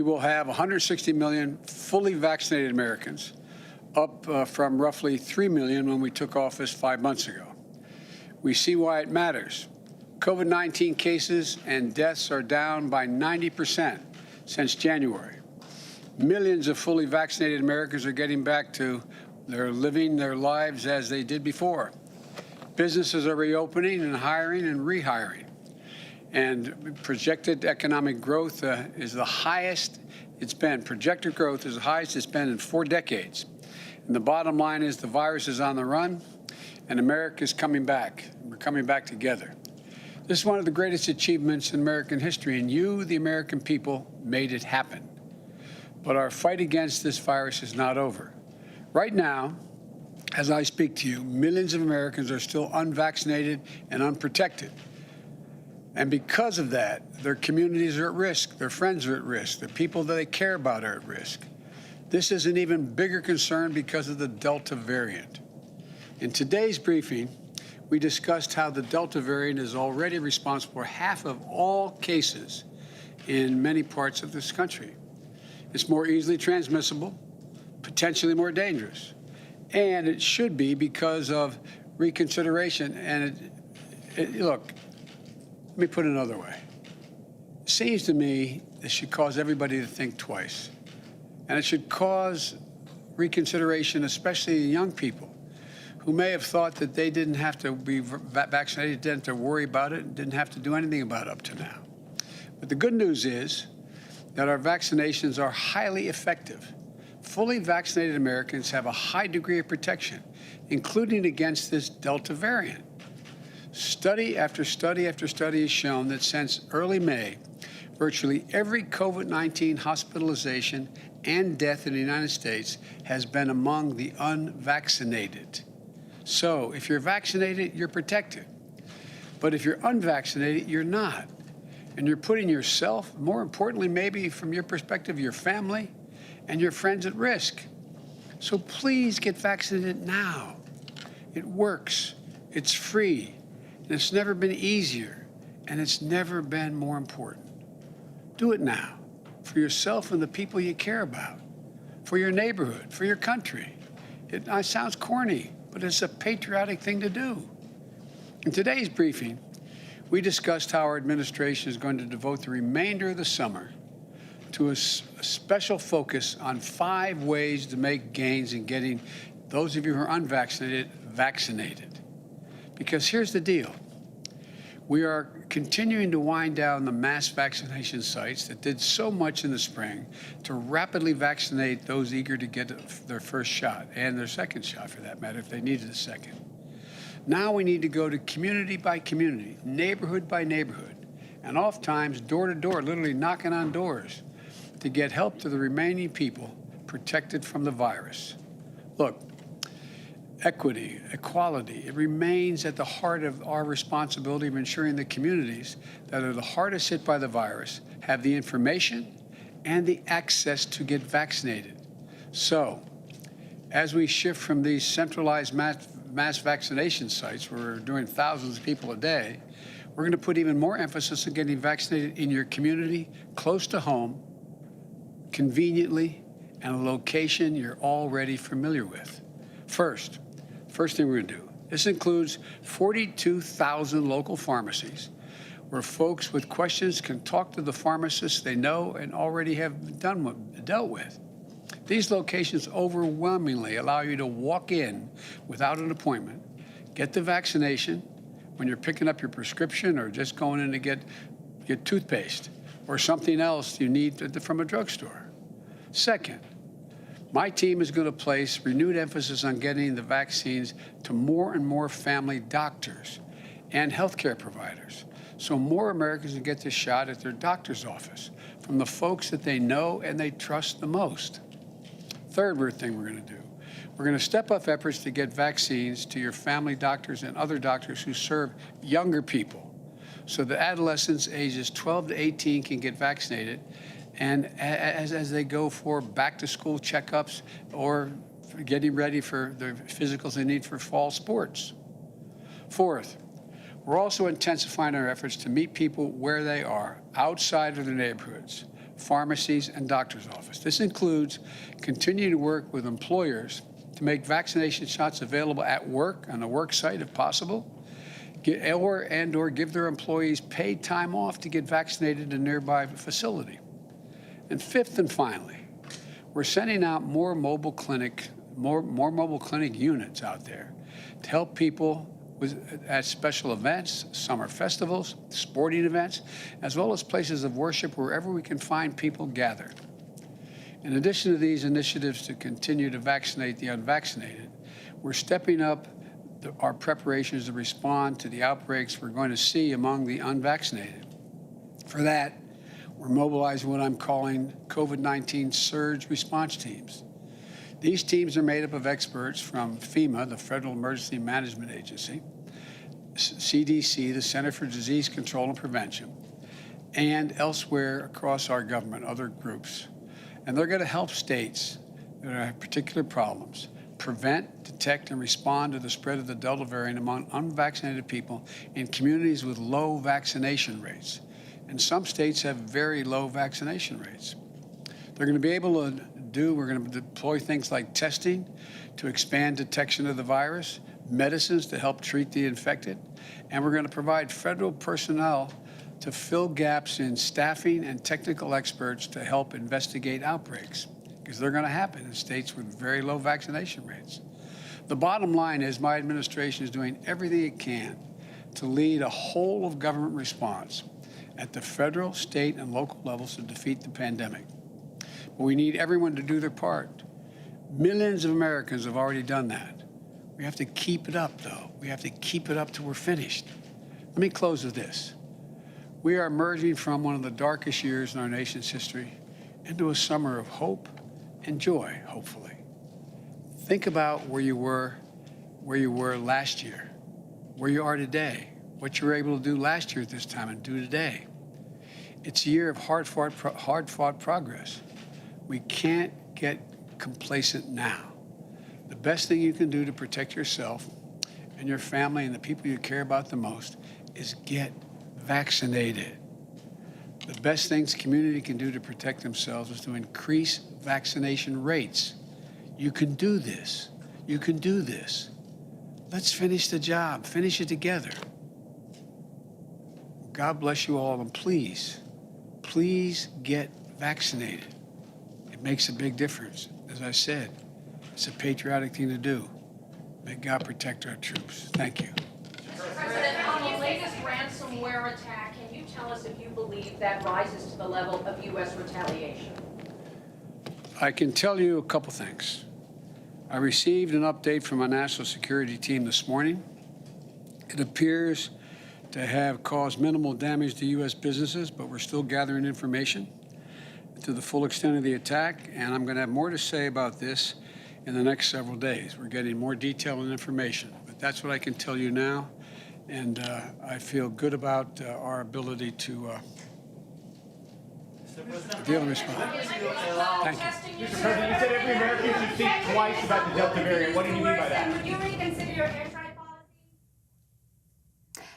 We will have 160 million fully vaccinated Americans, up from roughly 3 million when we took office 5 months ago. We see why it matters. COVID-19 cases and deaths are down by 90% since January. Millions of fully vaccinated Americans are getting back to living their lives as they did before. Businesses are reopening and hiring and rehiring. And projected economic growth is the highest it's been. Projected growth is the highest it's been in 4 decades. And the bottom line is the virus is on the run, and America is coming back. We're coming back together. This is one of the greatest achievements in American history, and you, the American people, made it happen. But our fight against this virus is not over. Right now, as I speak to you, millions of Americans are still unvaccinated and unprotected. And because of that, their communities are at risk, their friends are at risk, the people that they care about are at risk. This is an even bigger concern because of the Delta variant. In today's briefing, we discussed how the Delta variant is already responsible for half of all cases in many parts of this country. It's more easily transmissible, potentially more dangerous, and it should be because of reconsideration. And look, let me put it another way. It seems to me it should cause everybody to think twice. And it should cause reconsideration, especially young people who may have thought that they didn't have to be vaccinated, didn't have to worry about it, and didn't have to do anything about it up to now. But the good news is that our vaccinations are highly effective. Fully vaccinated Americans have a high degree of protection, including against this Delta variant. Study after study after study has shown that since early May, virtually every COVID-19 hospitalization and death in the United States has been among the unvaccinated. So if you're vaccinated, you're protected. But if you're unvaccinated, you're not. And you're putting yourself, more importantly, maybe from your perspective, your family and your friends at risk. So please get vaccinated now. It works. It's free. And it's never been easier. And it's never been more important. Do it now for yourself and the people you care about, for your neighborhood, for your country. It sounds corny, but it's a patriotic thing to do. In today's briefing, we discussed how our administration is going to devote the remainder of the summer to a special focus on 5 ways to make gains in getting those of you who are unvaccinated vaccinated. Because here's the deal. We are continuing to wind down the mass vaccination sites that did so much in the spring to rapidly vaccinate those eager to get their first shot, and their second shot for that matter, if they needed a second. Now we need to go to community by community, neighborhood by neighborhood, and oftentimes door to door, literally knocking on doors, to get help to the remaining people protected from the virus. Look, equity, equality, it remains at the heart of our responsibility of ensuring the communities that are the hardest hit by the virus have the information and the access to get vaccinated. So, as we shift from these centralized mass vaccination sites where we're doing thousands of people a day, we're going to put even more emphasis on getting vaccinated in your community, close to home, conveniently, and a location you're already familiar with. First thing we're going to do, this includes 42,000 local pharmacies where folks with questions can talk to the pharmacists they know and already have dealt with. These locations overwhelmingly allow you to walk in without an appointment, get the vaccination when you're picking up your prescription or just going in to get your toothpaste or something else you need from a drugstore. Second, my team is going to place renewed emphasis on getting the vaccines to more and more family doctors and healthcare providers, so more Americans can get this shot at their doctor's office from the folks that they know and they trust the most. Third thing we're going to do, we're going to step up efforts to get vaccines to your family doctors and other doctors who serve younger people, so that adolescents ages 12 to 18 can get vaccinated, and as they go for back-to-school checkups or getting ready for the physicals they need for fall sports. Fourth, we're also intensifying our efforts to meet people where they are, outside of their neighborhoods, pharmacies, and doctor's office. This includes continuing to work with employers to make vaccination shots available at work, on the work site if possible, or give their employees paid time off to get vaccinated in a nearby facility. And fifth and finally, we're sending out more mobile clinic units out there to help people at special events, summer festivals, sporting events, as well as places of worship wherever we can find people gathered. In addition to these initiatives to continue to vaccinate the unvaccinated, we're stepping up our preparations to respond to the outbreaks we're going to see among the unvaccinated. For that, we're mobilizing what I'm calling COVID-19 surge response teams. These teams are made up of experts from FEMA, the Federal Emergency Management Agency, CDC, the Center for Disease Control and Prevention, and elsewhere across our government, other groups. And they're going to help states that have particular problems prevent, detect, and respond to the spread of the Delta variant among unvaccinated people in communities with low vaccination rates. And some states have very low vaccination rates. They're going to be able to we're going to deploy things like testing to expand detection of the virus, medicines to help treat the infected, and we're going to provide federal personnel to fill gaps in staffing and technical experts to help investigate outbreaks, because they're going to happen in states with very low vaccination rates. The bottom line is my administration is doing everything it can to lead a whole of government response at the federal, state, and local levels to defeat the pandemic. But we need everyone to do their part. Millions of Americans have already done that. We have to keep it up, though. We have to keep it up till we're finished. Let me close with this. We are emerging from one of the darkest years in our nation's history into a summer of hope and joy, hopefully. Think about where you were last year, where you are today, what you were able to do last year at this time and do today. It's a year of hard-fought progress. We can't get complacent now. The best thing you can do to protect yourself and your family and the people you care about the most is get vaccinated. The best things the community can do to protect themselves is to increase vaccination rates. You can do this. You can do this. Let's finish the job. Finish it together. God bless you all, and please get vaccinated. It makes a big difference. As I said, it's a patriotic thing to do. May God protect our troops. Thank you. Mr. President, on the latest ransomware attack, can you tell us if you believe that rises to the level of U.S. retaliation? I can tell you a couple things. I received an update from our national security team this morning. It appears to have caused minimal damage to U.S. businesses, but we're still gathering information to the full extent of the attack, and I'm going to have more to say about this in the next several days. We're getting more detail and information, but that's what I can tell you now, and I feel good about our ability to deal and respond. Thank you. Mr. President, you said every American should think twice about the Delta variant. What do you mean by that? Would you reconsider your air travel policy?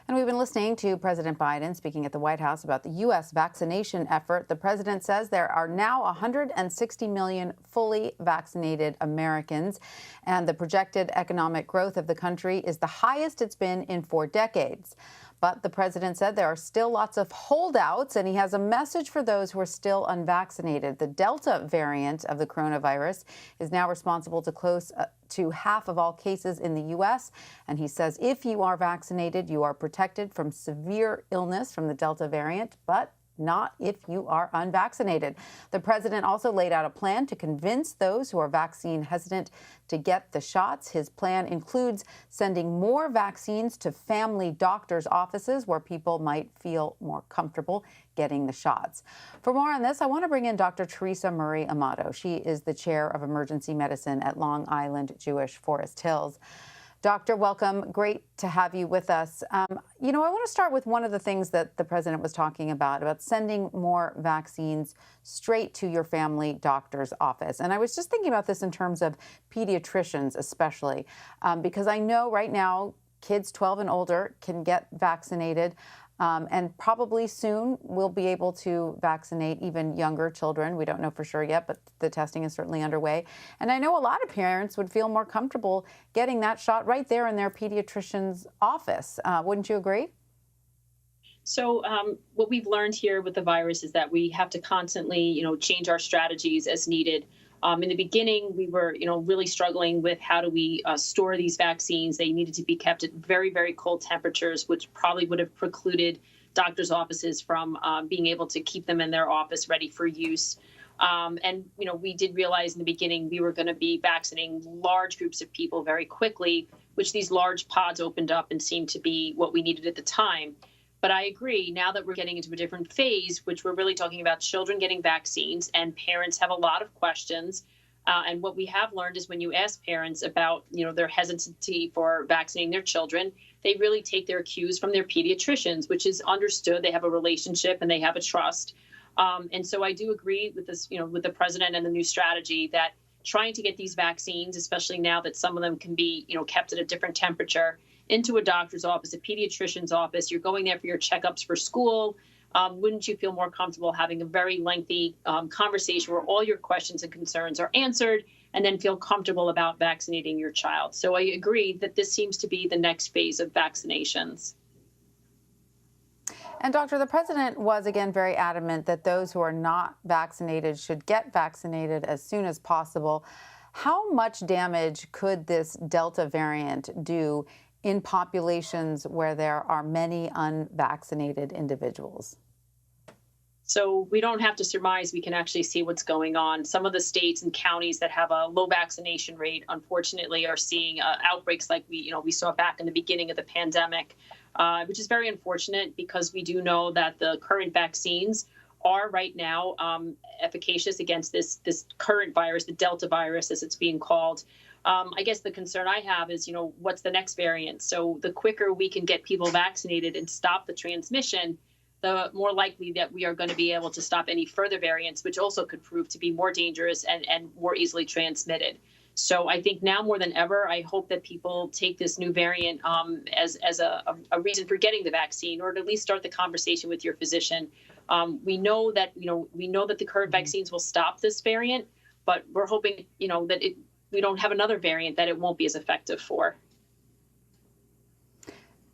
And we've been listening to President Biden speaking at the White House about the U.S. vaccination effort. The president says there are now 160 million fully vaccinated Americans, and the projected economic growth of the country is the highest it's been in 4 decades. But the president said there are still lots of holdouts, and he has a message for those who are still unvaccinated. The Delta variant of the coronavirus is now responsible to close to half of all cases in the U.S., and he says if you are vaccinated, you are protected from severe illness from the Delta variant, but not if you are unvaccinated. The president also laid out a plan to convince those who are vaccine hesitant to get the shots. His plan includes sending more vaccines to family doctors' offices where people might feel more comfortable getting the shots. For more on this, I want to bring in Dr. Teresa Murray Amato. She is the chair of emergency medicine at Long Island Jewish Forest Hills. Doctor, welcome. Great to have you with us. I want to start with one of the things that the president was talking about sending more vaccines straight to your family doctor's office. And I was just thinking about this in terms of pediatricians especially, because I know right now kids 12 and older can get vaccinated. And probably soon we'll be able to vaccinate even younger children. We don't know for sure yet, but the testing is certainly underway. And I know a lot of parents would feel more comfortable getting that shot right there in their pediatrician's office. Wouldn't you agree? So what we've learned here with the virus is that we have to constantly, change our strategies as needed. In the beginning, we were, really struggling with how do we store these vaccines. They needed to be kept at very, very cold temperatures, which probably would have precluded doctors' offices from being able to keep them in their office ready for use. And we did realize in the beginning we were going to be vaccinating large groups of people very quickly, which these large pods opened up and seemed to be what we needed at the time. But I agree, now that we're getting into a different phase, which we're really talking about children getting vaccines, and parents have a lot of questions. And what we have learned is when you ask parents about, their hesitancy for vaccinating their children, they really take their cues from their pediatricians, which is understood. They have a relationship and they have a trust. And so I do agree with this, with the president and the new strategy that trying to get these vaccines, especially now that some of them can be, kept at a different temperature, into a doctor's office, a pediatrician's office. You're going there for your checkups for school. Wouldn't you feel more comfortable having a very lengthy conversation where all your questions and concerns are answered, and then feel comfortable about vaccinating your child? So I agree that this seems to be the next phase of vaccinations. And Doctor, the president was again very adamant that those who are not vaccinated should get vaccinated as soon as possible. How much damage could this Delta variant do in populations where there are many unvaccinated individuals? So we don't have to surmise, we can actually see what's going on. Some of the states and counties that have a low vaccination rate, unfortunately, are seeing outbreaks like we saw back in the beginning of the pandemic, which is very unfortunate because we do know that the current vaccines are right now efficacious against this current virus, the Delta virus, as it's being called. I guess the concern I have is, what's the next variant? So the quicker we can get people vaccinated and stop the transmission, the more likely that we are going to be able to stop any further variants, which also could prove to be more dangerous and more easily transmitted. So I think now more than ever, I hope that people take this new variant as a reason for getting the vaccine, or to at least start the conversation with your physician. We know that the current vaccines will stop this variant, but we're hoping, that we don't have another variant that it won't be as effective for.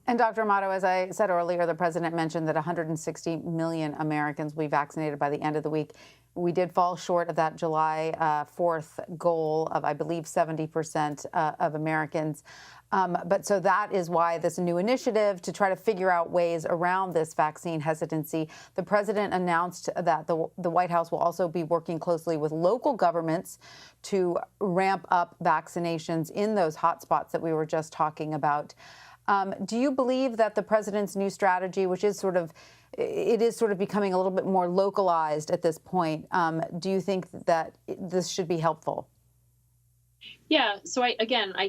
And Dr. Amato, as I said earlier, the president mentioned that 160 million Americans will be vaccinated by the end of the week. We did fall short of that July 4th goal of, I believe, 70% of Americans. But so that is why this new initiative to try to figure out ways around this vaccine hesitancy. The president announced that the White House will also be working closely with local governments to ramp up vaccinations in those hotspots that we were just talking about. Do you believe that the president's new strategy, which is sort of becoming a little bit more localized at this point, do you think that this should be helpful? Yeah. So I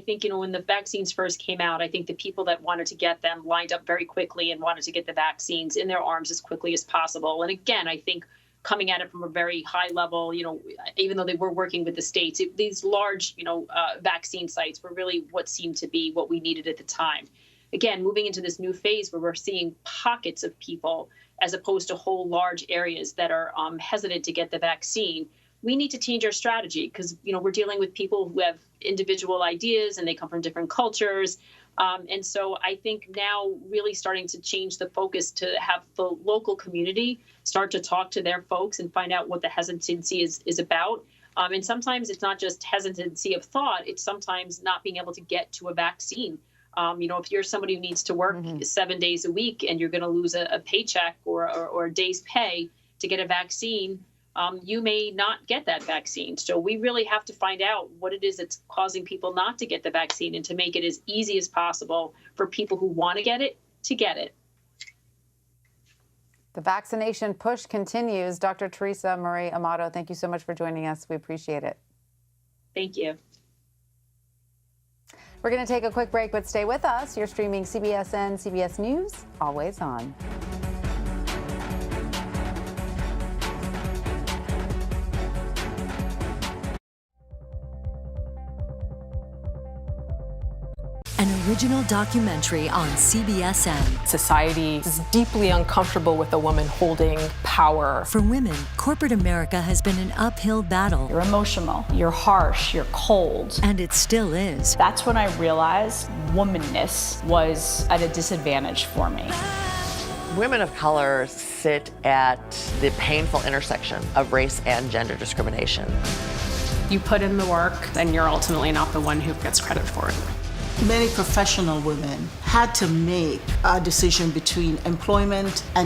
think, when the vaccines first came out, I think the people that wanted to get them lined up very quickly and wanted to get the vaccines in their arms as quickly as possible. And again, I think coming at it from a very high level, even though they were working with the states, these large, vaccine sites were really what seemed to be what we needed at the time. Again, moving into this new phase where we're seeing pockets of people as opposed to whole large areas that are hesitant to get the vaccine, we need to change our strategy because, we're dealing with people who have individual ideas and they come from different cultures. And so I think now really starting to change the focus to have the local community start to talk to their folks and find out what the hesitancy is about. And sometimes it's not just hesitancy of thought, it's sometimes not being able to get to a vaccine. If you're somebody who needs to work 7 days a week and you're going to lose a paycheck or a day's pay to get a vaccine, you may not get that vaccine. So we really have to find out what it is that's causing people not to get the vaccine and to make it as easy as possible for people who want to get it to get it. The vaccination push continues. Dr. Teresa Marie Amato, thank you so much for joining us. We appreciate it. Thank you. We're going to take a quick break, but stay with us. You're streaming CBSN, CBS News, always on. an original documentary on CBSN. Society is deeply uncomfortable with a woman holding power. For women, corporate America has been an uphill battle. You're emotional, you're harsh, you're cold. And it still is. That's when I realized womanness was at a disadvantage for me. Women of color sit at the painful intersection of race and gender discrimination. You put in the work, then you're ultimately not the one who gets credit for it. Many professional women had to make a decision between employment and